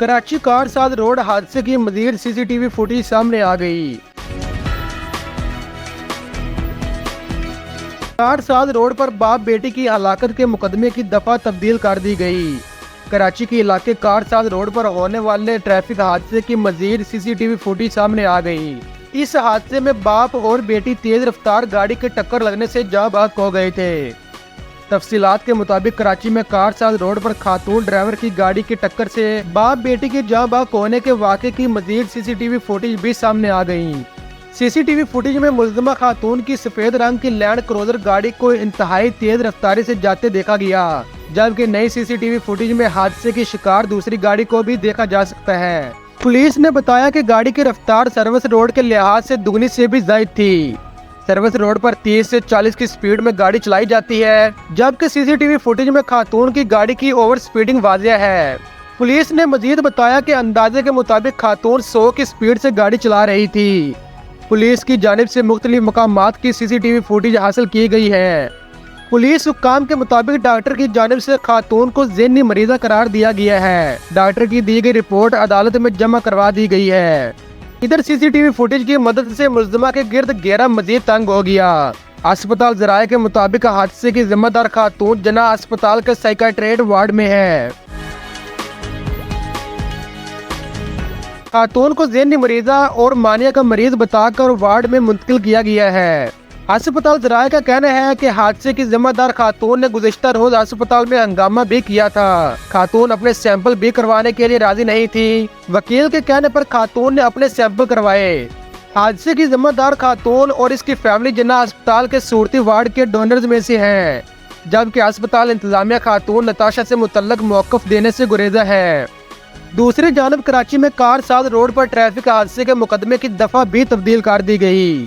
Karachi car साथ road हादसे की मजीद सीसीटीवी फुटेज सामने आ गई। कार साथ रोड पर बाप बेटी की हलाकत के मुकदमे की दफा तब्दील कर दी गई। कराची के इलाके कार साथ रोड पर होने वाले ट्रैफिक हादसे की मजीद सीसीटीवी फुटेज सामने आ गई। इस हादसे में बाप और बेटी तेज रफ्तार गाड़ी के टक्कर लगने से जाँ बहक हो गए थे। तफसीलात के मुताबिक कराची में कार साथ रोड पर खातून ड्राइवर की गाड़ी की टक्कर से बाप बेटी की जाँ बहक होने के वाक़े की मजीद सीसीटीवी फुटेज भी सामने आ गई। सीसीटीवी फुटेज में मुलज़िमा खातून की सफेद रंग की लैंड क्रूजर गाड़ी को इंतहाई तेज रफ्तारी से जाते देखा गया, जबकि नई सीसीटीवी फुटेज में हादसे की शिकार दूसरी गाड़ी को भी देखा जा सकता है। पुलिस ने बताया कि गाड़ी की रफ्तार सर्विस रोड के लिहाज से दुगनी से भी ज़ायद थी। सर्विस रोड पर 30 से 40 की स्पीड में गाड़ी चलाई जाती है, जबकि सीसीटीवी फुटेज में खातून की गाड़ी की ओवर स्पीडिंग वाज़ेह है। पुलिस ने मजीद बताया कि अंदाजे के मुताबिक खातून 100 की स्पीड से गाड़ी चला रही थी। पुलिस की जानिब से मुख्तलिफ मकामात की सीसीटीवी फुटेज हासिल की गई है। पुलिस हुक्काम के मुताबिक डॉक्टर की जानिब से खातून को ज़हनी मरीज़ा करार दिया गया है। डॉक्टर की दी गई रिपोर्ट अदालत में जमा करवा दी गई है। इधर सीसीटीवी फुटेज की मदद से मुलज़िमा के गिर्द घेरा मजीद तंग हो गया। अस्पताल ज़राए के मुताबिक हादसे की जिम्मेदार खातून जना अस्पताल के साइकियाट्रिस्ट वार्ड में है। खातून को ज़हनी मरीज़ा और मानिया का मरीज बताकर वार्ड में मुंतकिल किया गया है। अस्पताल ज़राए का कहना है कि हादसे की जिम्मेदार खातून ने गुज़िश्ता रोज अस्पताल में हंगामा भी किया था। खातून अपने सैंपल भी करवाने के लिए राजी नहीं थी। वकील के कहने पर खातून ने अपने सैंपल करवाए। हादसे की जिम्मेदार खातून और इसकी फैमिली जिन्ना अस्पताल के सूरती वार्ड के डोनर्स में से हैं, जबकि अस्पताल इंतजामिया खातून नताशा से मुतल्लक मौक़िफ़ देने से गुरेज़ा है। दूसरी जानब कराची में कार साथ रोड पर ट्रैफिक हादसे के मुकदमे की दफा भी तब्दील कर दी गई।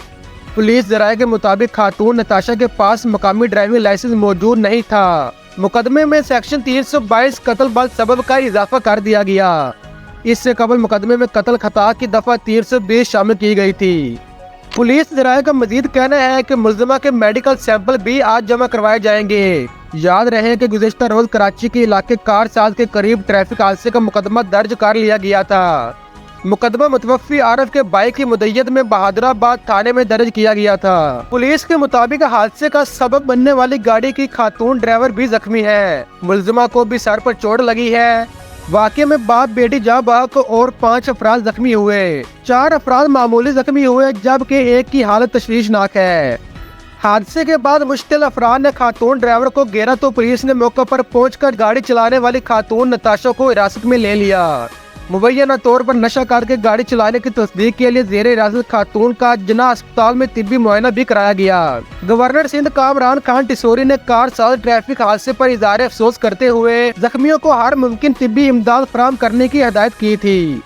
पुलिस ज़राए के मुताबिक खातून नताशा के पास मकामी ड्राइविंग लाइसेंस मौजूद नहीं था। मुकदमे में सेक्शन 322 कत्ल बल सबब का इजाफा कर दिया गया। इससे कबल मुकदमे में कत्ल खता की दफा 320 शामिल की गई थी। पुलिस ज़राए का मजीद कहना है कि मुलज़िमा के मेडिकल सैंपल भी आज जमा करवाए जाएंगे। याद रहे कि गुज़िश्ता रोज कराची के इलाके कार साथ के करीब ट्रैफिक हादसे का मुकदमा दर्ज कर लिया गया था। मुकदमा मुतवफ़ी आरफ के बाइक की मुद्दत में बहादुराबाद थाने में दर्ज किया गया था। पुलिस के मुताबिक हादसे का सबब बनने वाली गाड़ी की खातून ड्राइवर भी जख्मी है। मुलज़िमा को भी सर पर चोट लगी है। वाक़े में बाप बेटी जाँ बहक और 5 अफराद जख्मी हुए। 4 अफराद मामूली जख्मी हुए, जबकि एक की हालत तशवीशनाक है। हादसे के बाद मुश्तिल अफराद ने खातून ड्राइवर को घेरा तो पुलिस ने मौके पर पहुंचकर गाड़ी चलाने वाली खातून नताशा को हिरासत में ले लिया। मुबैना तौर पर नशा करके गाड़ी चलाने की तस्दीक के लिए ज़ेरे हिरासत खातून का जना अस्पताल में तिब्बी मुआयना भी कराया गया। गवर्नर सिंध कामरान खान टिसोरी ने कार साथ ट्रैफिक हादसे पर इज़हार अफसोस करते हुए जख्मियों को हर मुमकिन तिब्बी इमदाद फराहम करने की हिदायत की थी।